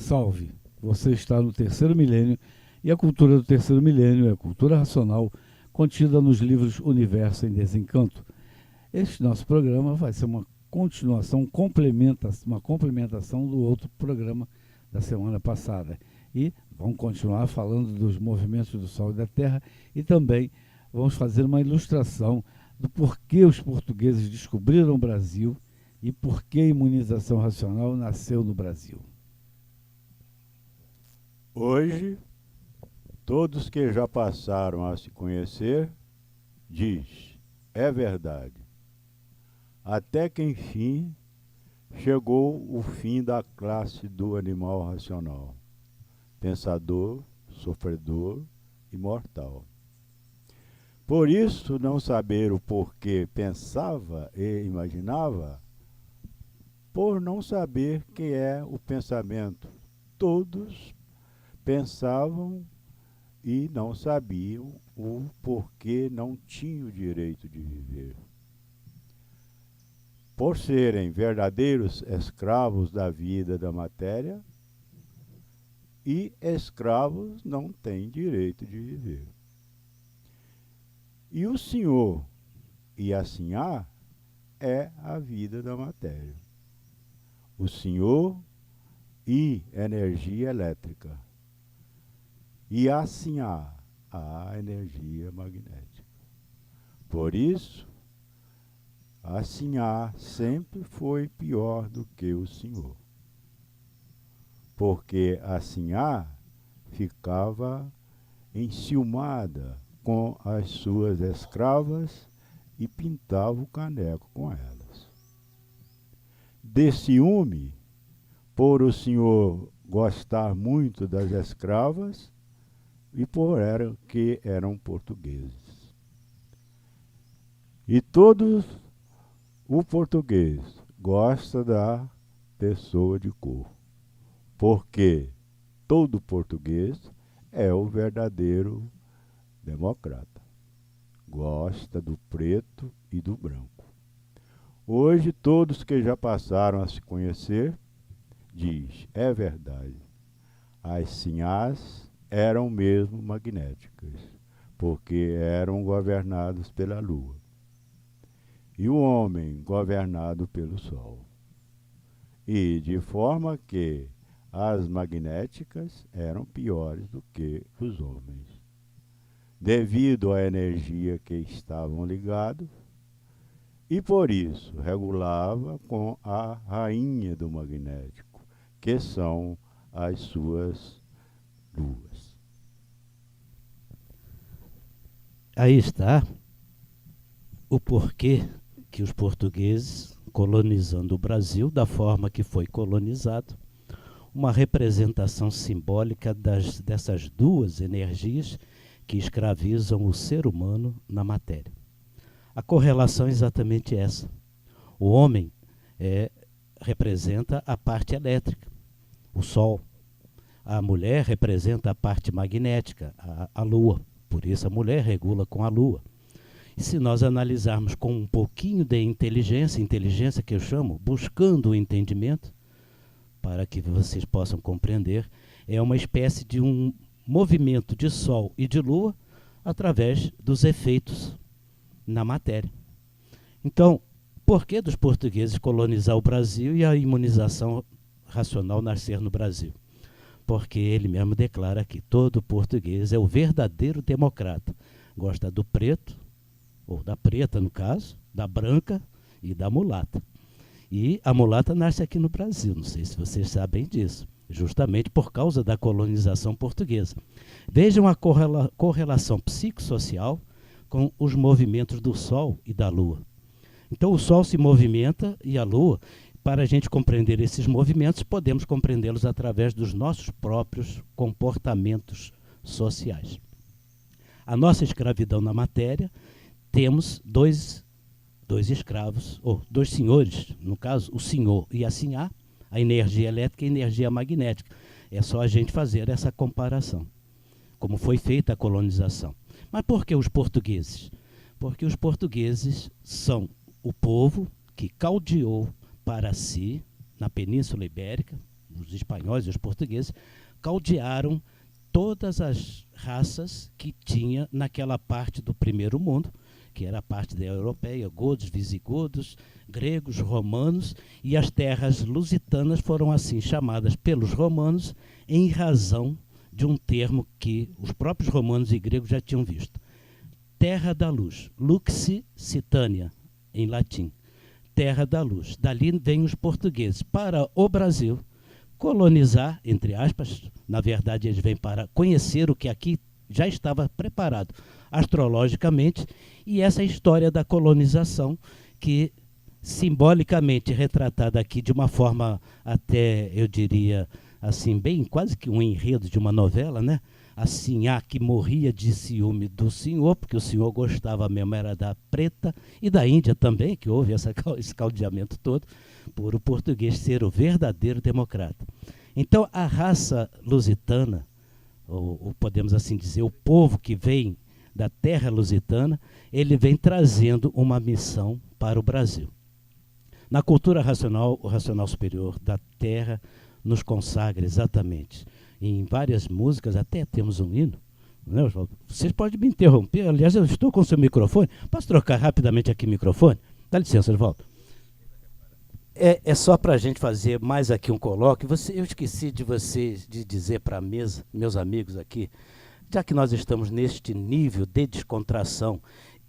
Salve! Você está no terceiro milênio e a cultura do terceiro milênio é a cultura racional contida nos livros Universo em Desencanto. Este nosso programa vai ser uma continuação, uma complementação do outro programa da semana passada. E vamos continuar falando dos movimentos do Sol e da Terra e também vamos fazer uma ilustração do porquê os portugueses descobriram o Brasil e por que a imunização racional nasceu no Brasil. Hoje, todos que já passaram a se conhecer, diz, é verdade. Até que, enfim, chegou o fim da classe do animal racional, pensador, sofredor e mortal. Por isso, não saber o porquê pensava e imaginava, por não saber que é o pensamento. Todos pensavam e não sabiam o porquê não tinham o direito de viver. Por serem verdadeiros escravos da vida da matéria, e escravos não têm direito de viver. E o Senhor, e assim há, é a vida da matéria. O Senhor e energia elétrica. E assim há a energia magnética. Por isso, assim há sempre foi pior do que o Senhor. Porque assim há ficava enciumada com as suas escravas e pintava o caneco com elas. De ciúme, por o Senhor gostar muito das escravas, e por que eram portugueses. E todos o português gosta da pessoa de cor, porque todo português é o verdadeiro democrata. Gosta do preto e do branco. Hoje, todos que já passaram a se conhecer, diz, é verdade, as sinhás eram mesmo magnéticas, porque eram governados pela Lua, e o homem governado pelo Sol. E de forma que as magnéticas eram piores do que os homens, devido à energia que estavam ligados, e por isso regulava com a rainha do magnético, que são as suas luas. Aí está o porquê que os portugueses, colonizando o Brasil da forma que foi colonizado, uma representação simbólica dessas duas energias que escravizam o ser humano na matéria. A correlação é exatamente essa. O homem representa a parte elétrica, o Sol. A mulher representa a parte magnética, a Lua. Por isso a mulher regula com a Lua. E se nós analisarmos com um pouquinho de inteligência que eu chamo, buscando o entendimento, para que vocês possam compreender, é uma espécie de um movimento de Sol e de Lua através dos efeitos na matéria. Então, por que dos portugueses colonizar o Brasil e a imunização racional nascer no Brasil? Porque ele mesmo declara que todo português é o verdadeiro democrata. Gosta do preto, ou da preta no caso, da branca e da mulata. E a mulata nasce aqui no Brasil, não sei se vocês sabem disso, justamente por causa da colonização portuguesa. Vejam a correlação psicossocial com os movimentos do Sol e da Lua. Então o Sol se movimenta e a Lua. Para a gente compreender esses movimentos, podemos compreendê-los através dos nossos próprios comportamentos sociais. A nossa escravidão na matéria, temos dois escravos, ou dois senhores, no caso, o senhor e a sinhá, a energia elétrica e a energia magnética. É só a gente fazer essa comparação, como foi feita a colonização. Mas por que os portugueses? Porque os portugueses são o povo que caldeou para si, na Península Ibérica, os espanhóis e os portugueses, caldearam todas as raças que tinha naquela parte do primeiro mundo, que era a parte da europeia, godos, visigodos, gregos, romanos, e as terras lusitanas foram assim chamadas pelos romanos em razão de um termo que os próprios romanos e gregos já tinham visto. Terra da luz, Luxicitânia, em latim. Terra da luz. Dali vêm os portugueses para o Brasil colonizar, entre aspas, na verdade eles vêm para conhecer o que aqui já estava preparado astrologicamente, e essa história da colonização que simbolicamente retratada aqui de uma forma até, eu diria, assim, bem quase que um enredo de uma novela, né? A Sinhá que morria de ciúme do senhor, porque o senhor gostava mesmo era da preta, e da Índia também, que houve esse caldeamento todo, por o português ser o verdadeiro democrata. Então, a raça lusitana, ou podemos assim dizer, o povo que vem da terra lusitana, ele vem trazendo uma missão para o Brasil. Na cultura racional, o racional superior da terra nos consagra exatamente. Em várias músicas, até temos um hino, né, Oswaldo? Vocês podem me interromper, aliás, eu estou com o seu microfone. Posso trocar rapidamente aqui o microfone? Dá licença, Oswaldo. É só para a gente fazer mais aqui um colóquio. Eu esqueci de dizer para a mesa, meus amigos aqui, já que nós estamos neste nível de descontração,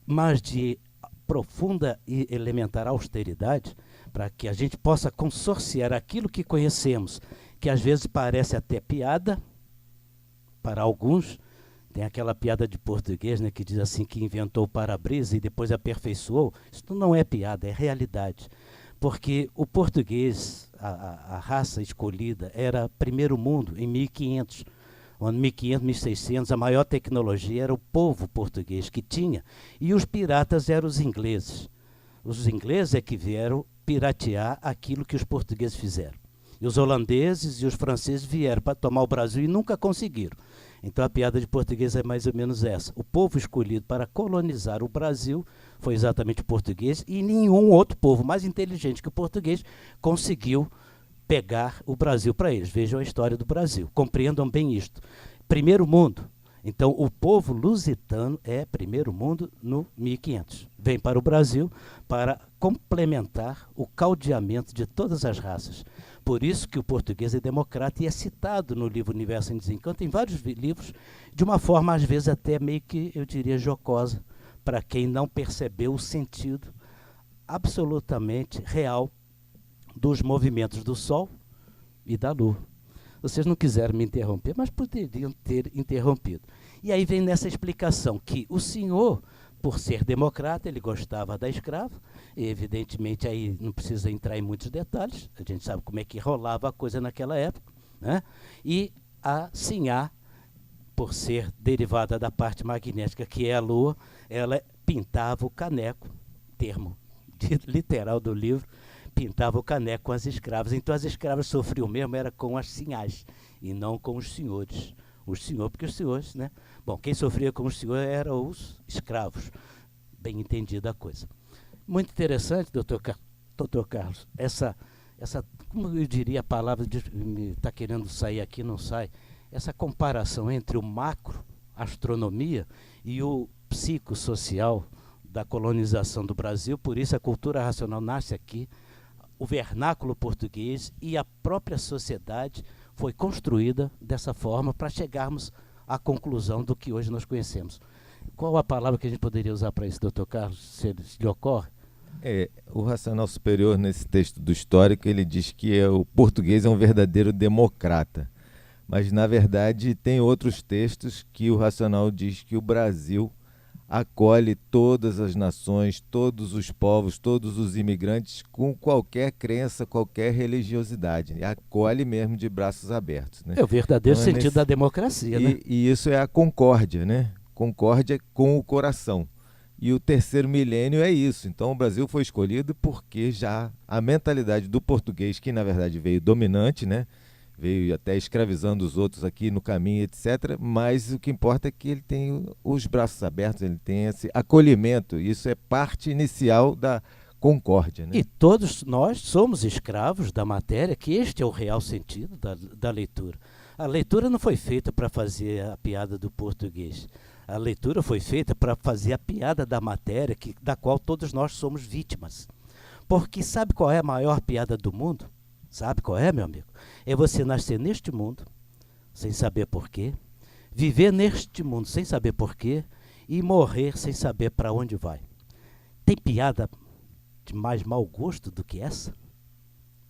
mas de profunda e elementar austeridade, para que a gente possa consorciar aquilo que conhecemos, que às vezes parece até piada, para alguns, tem aquela piada de português, né, que diz assim, que inventou o para-brisa e depois aperfeiçoou. Isso não é piada, é realidade. Porque o português, a raça escolhida, era primeiro mundo em 1500. Ano 1500, 1600, a maior tecnologia era o povo português que tinha, e os piratas eram os ingleses. Os ingleses é que vieram piratear aquilo que os portugueses fizeram. E os holandeses e os franceses vieram para tomar o Brasil e nunca conseguiram. Então a piada de português é mais ou menos essa. O povo escolhido para colonizar o Brasil foi exatamente o português, e nenhum outro povo mais inteligente que o português conseguiu pegar o Brasil para eles. Vejam a história do Brasil, compreendam bem isto. Primeiro mundo. Então, o povo lusitano é primeiro mundo no 1500. Vem para o Brasil para complementar o caldeamento de todas as raças. Por isso que o português é democrata e é citado no livro Universo em Desencanto, em vários livros, de uma forma, às vezes, até meio que, eu diria, jocosa, para quem não percebeu o sentido absolutamente real dos movimentos do Sol e da Lua. Vocês não quiseram me interromper, mas poderiam ter interrompido. E aí vem nessa explicação que o senhor, por ser democrata, ele gostava da escrava, e evidentemente aí não precisa entrar em muitos detalhes, a gente sabe como é que rolava a coisa naquela época, né? E a Sinhá, por ser derivada da parte magnética que é a Lua, ela pintava o caneco, termo literal do livro, pintava o caneco com as escravas. Então as escravas sofriam mesmo era com as sinhás e não com os senhores. Os senhores, porque os senhores, né? Bom, quem sofria com os senhores eram os escravos. Bem entendida a coisa. Muito interessante, doutor Carlos, essa, como eu diria a palavra, está querendo sair aqui, não sai, essa comparação entre o macro, astronomia, e o psicossocial da colonização do Brasil. Por isso a cultura racional nasce aqui, o vernáculo português e a própria sociedade foi construída dessa forma para chegarmos à conclusão do que hoje nós conhecemos. Qual a palavra que a gente poderia usar para isso, doutor Carlos, se lhe ocorre? O racional superior, nesse texto do histórico, ele diz que o português é um verdadeiro democrata. Mas, na verdade, tem outros textos que o racional diz que o Brasil acolhe todas as nações, todos os povos, todos os imigrantes, com qualquer crença, qualquer religiosidade. E acolhe mesmo de braços abertos, né? É o verdadeiro Então, sentido da democracia, né? E isso é a concórdia, né? Concórdia com o coração. E o terceiro milênio é isso. Então o Brasil foi escolhido porque já a mentalidade do português, que na verdade veio dominante, né? Veio até escravizando os outros aqui no caminho, etc. Mas o que importa é que ele tem os braços abertos, ele tem esse acolhimento. Isso é parte inicial da concórdia, né? E todos nós somos escravos da matéria, que este é o real sentido da leitura. A leitura não foi feita para fazer a piada do português. A leitura foi feita para fazer a piada da matéria, da qual todos nós somos vítimas. Porque sabe qual é a maior piada do mundo? Sabe qual é, meu amigo? É você nascer neste mundo, sem saber porquê, viver neste mundo sem saber porquê e morrer sem saber para onde vai. Tem piada de mais mau gosto do que essa?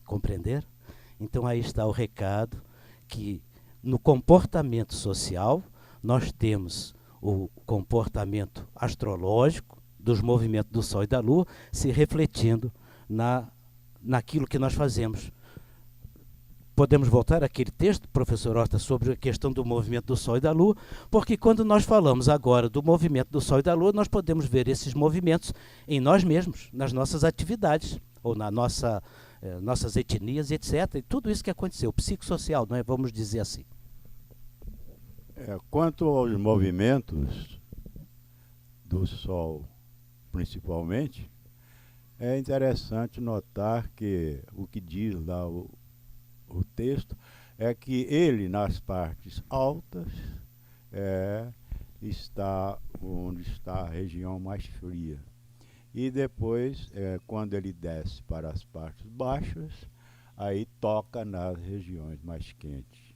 Compreender? Então aí está o recado, que no comportamento social nós temos o comportamento astrológico dos movimentos do Sol e da Lua se refletindo naquilo que nós fazemos. Podemos voltar àquele texto, professor Horta, sobre a questão do movimento do Sol e da Lua, porque quando nós falamos agora do movimento do Sol e da Lua, nós podemos ver esses movimentos em nós mesmos, nas nossas atividades, ou na nossas etnias, etc. E tudo isso que aconteceu, psicossocial, não é? Vamos dizer assim. Quanto aos movimentos do Sol, principalmente, é interessante notar que o que diz lá o texto é que ele, nas partes altas, está onde está a região mais fria. E depois, quando ele desce para as partes baixas, aí toca nas regiões mais quentes.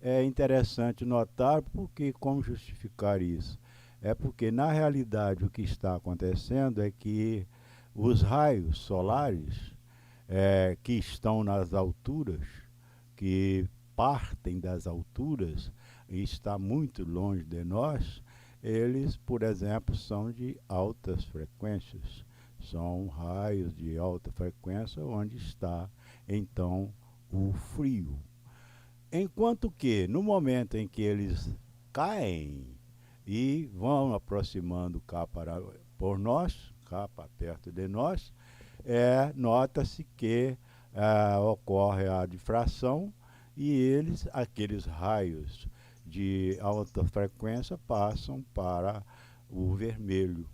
É interessante notar porque, como justificar isso? É porque, na realidade, o que está acontecendo é que os raios solares que estão nas alturas, que partem das alturas e estão muito longe de nós, eles, por exemplo, são de altas frequências. São raios de alta frequência onde está, então, o frio. Enquanto que, no momento em que eles caem e vão aproximando cá por nós, cá para perto de nós, nota-se que ocorre a difração e aqueles raios de alta frequência passam para o vermelho,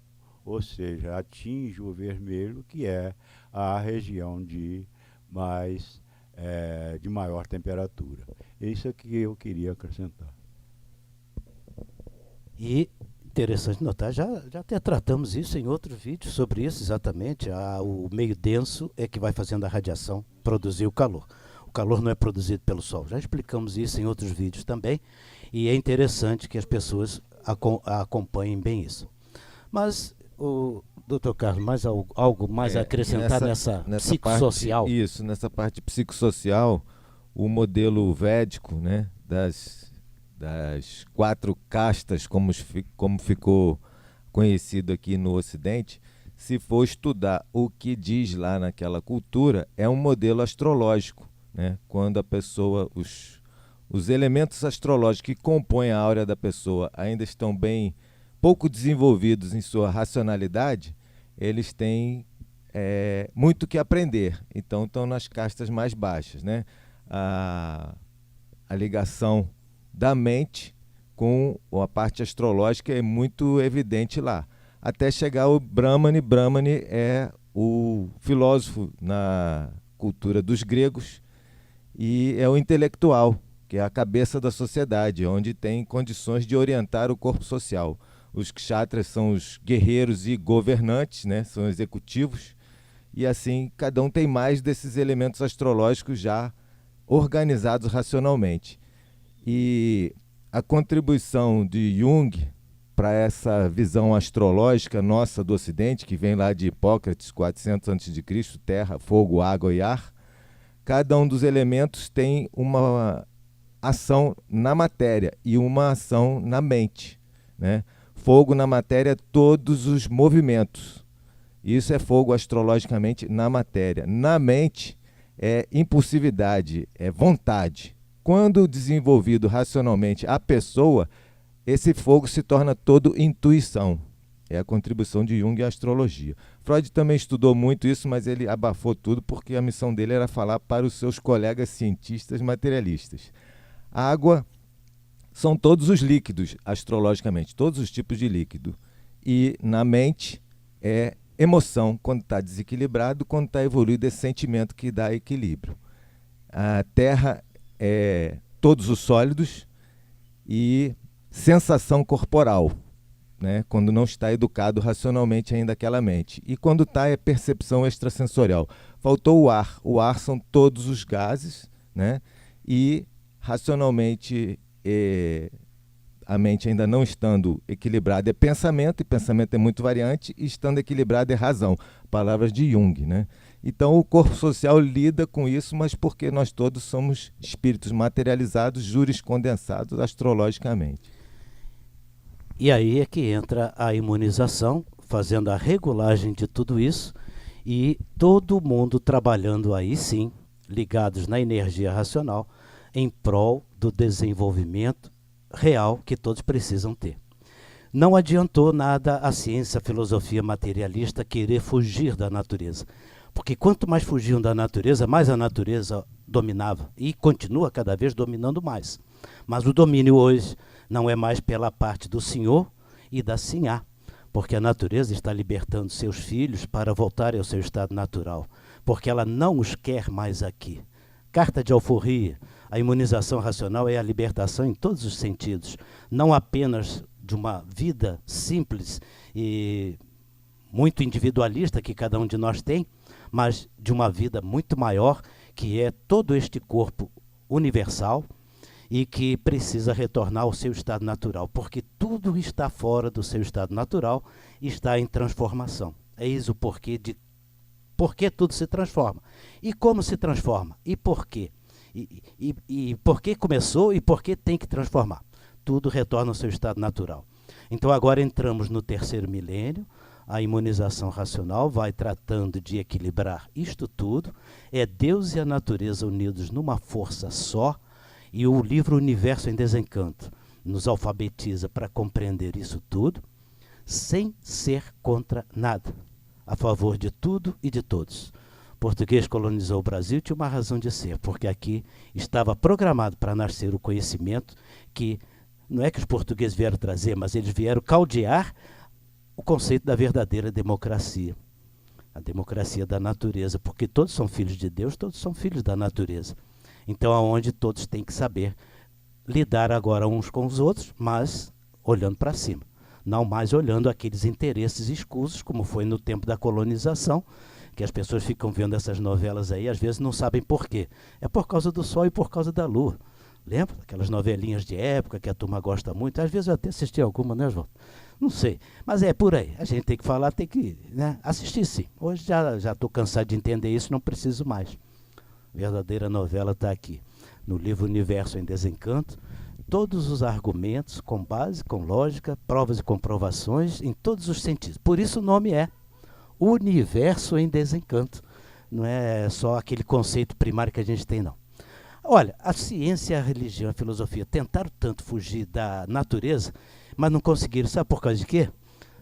ou seja, atinge o vermelho, que é a região de maior temperatura. Isso é que eu queria acrescentar. E interessante notar, já até tratamos isso em outro vídeo sobre isso exatamente. O meio denso é que vai fazendo a radiação produzir o calor. O calor não é produzido pelo Sol. Já explicamos isso em outros vídeos também. E é interessante que as pessoas acompanhem bem isso. Mas, doutor Carlos, algo mais a acrescentar nessa psicossocial? Nessa parte psicossocial, o modelo védico, né, das 4 castas, como ficou conhecido aqui no Ocidente, se for estudar o que diz lá naquela cultura, é um modelo astrológico, né? Quando a pessoa, os elementos astrológicos que compõem a áurea da pessoa ainda estão bem pouco desenvolvidos em sua racionalidade, eles têm muito que aprender. Então estão nas castas mais baixas, né? A ligação da mente com a parte astrológica é muito evidente lá. Até chegar o Brahmani. Brahmani é o filósofo na cultura dos gregos e é o intelectual, que é a cabeça da sociedade, onde tem condições de orientar o corpo social. Os kshatras são os guerreiros e governantes, né? São executivos, e assim cada um tem mais desses elementos astrológicos já organizados racionalmente. E a contribuição de Jung para essa visão astrológica nossa do Ocidente, que vem lá de Hipócrates, 400 a.C., terra, fogo, água e ar, cada um dos elementos tem uma ação na matéria e uma ação na mente, né? Fogo na matéria, todos os movimentos. Isso é fogo astrologicamente na matéria. Na mente é impulsividade, é vontade. Quando desenvolvido racionalmente a pessoa, esse fogo se torna todo intuição. É a contribuição de Jung à astrologia. Freud também estudou muito isso, mas ele abafou tudo porque a missão dele era falar para os seus colegas cientistas materialistas. A água são todos os líquidos, astrologicamente, todos os tipos de líquido. E na mente é emoção quando está desequilibrado, quando está evoluído esse sentimento que dá equilíbrio. A Terra é todos os sólidos e sensação corporal, né? Quando não está educado racionalmente ainda aquela mente. E quando está é percepção extrasensorial. Faltou o ar. O ar são todos os gases, né? E racionalmente a mente ainda não estando equilibrada é pensamento, e pensamento é muito variante, e estando equilibrado é razão. Palavras de Jung, né? Então o corpo social lida com isso, mas porque nós todos somos espíritos materializados, juriscondensados astrologicamente. E aí é que entra a imunização, fazendo a regulagem de tudo isso, e todo mundo trabalhando aí sim, ligados na energia racional, em prol do desenvolvimento real que todos precisam ter. Não adiantou nada a ciência, a filosofia materialista querer fugir da natureza. Porque quanto mais fugiam da natureza, mais a natureza dominava. E continua cada vez dominando mais. Mas o domínio hoje não é mais pela parte do senhor e da sinhá. Porque a natureza está libertando seus filhos para voltarem ao seu estado natural. Porque ela não os quer mais aqui. Carta de alforria. A imunização racional é a libertação em todos os sentidos. Não apenas de uma vida simples e muito individualista que cada um de nós tem, mas de uma vida muito maior, que é todo este corpo universal e que precisa retornar ao seu estado natural, porque tudo está fora do seu estado natural e está em transformação. Eis o porquê de por que tudo se transforma. E como se transforma? E por quê? E por que começou e por que tem que transformar? Tudo retorna ao seu estado natural. Então agora entramos no terceiro milênio, a imunização racional vai tratando de equilibrar isto tudo, é Deus e a natureza unidos numa força só, e o livro Universo em Desencanto nos alfabetiza para compreender isso tudo, sem ser contra nada, a favor de tudo e de todos. O português colonizou o Brasil, tinha uma razão de ser, porque aqui estava programado para nascer o conhecimento que não é que os portugueses vieram trazer, mas eles vieram caldear o conceito da verdadeira democracia. A democracia da natureza, porque todos são filhos de Deus, todos são filhos da natureza. Então, aonde todos têm que saber lidar agora uns com os outros, mas olhando para cima. Não mais olhando aqueles interesses escusos, como foi no tempo da colonização, que as pessoas ficam vendo essas novelas aí, às vezes não sabem por quê. É por causa do sol e por causa da lua. Lembra? Aquelas novelinhas de época que a turma gosta muito. Às vezes eu até assisti alguma, né, Oswaldo? Não sei. Mas é por aí. A gente tem que falar, tem que, né, assistir sim. Hoje já estou cansado de entender isso, não preciso mais. A verdadeira novela está aqui. No livro Universo em Desencanto, todos os argumentos, com base, com lógica, provas e comprovações, em todos os sentidos. Por isso o nome é Universo em Desencanto. Não é só aquele conceito primário que a gente tem, não. Olha, a ciência, a religião, a filosofia tentaram tanto fugir da natureza, mas não conseguiram. Sabe por causa de quê?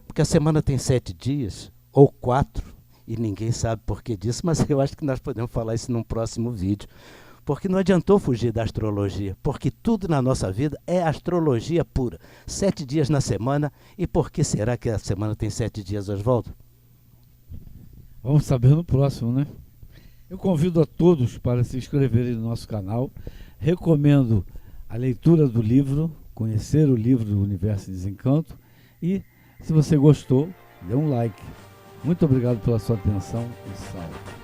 Porque a semana tem 7 dias, ou 4, e ninguém sabe por que disso, mas eu acho que nós podemos falar isso num próximo vídeo. Porque não adiantou fugir da astrologia, porque tudo na nossa vida é astrologia pura. 7 dias na semana, e por que será que a semana tem 7 dias, Oswaldo? Vamos saber no próximo, né? Eu convido a todos para se inscreverem no nosso canal. Recomendo a leitura do livro, conhecer o livro do Universo em Desencanto. E, se você gostou, dê um like. Muito obrigado pela sua atenção e salve.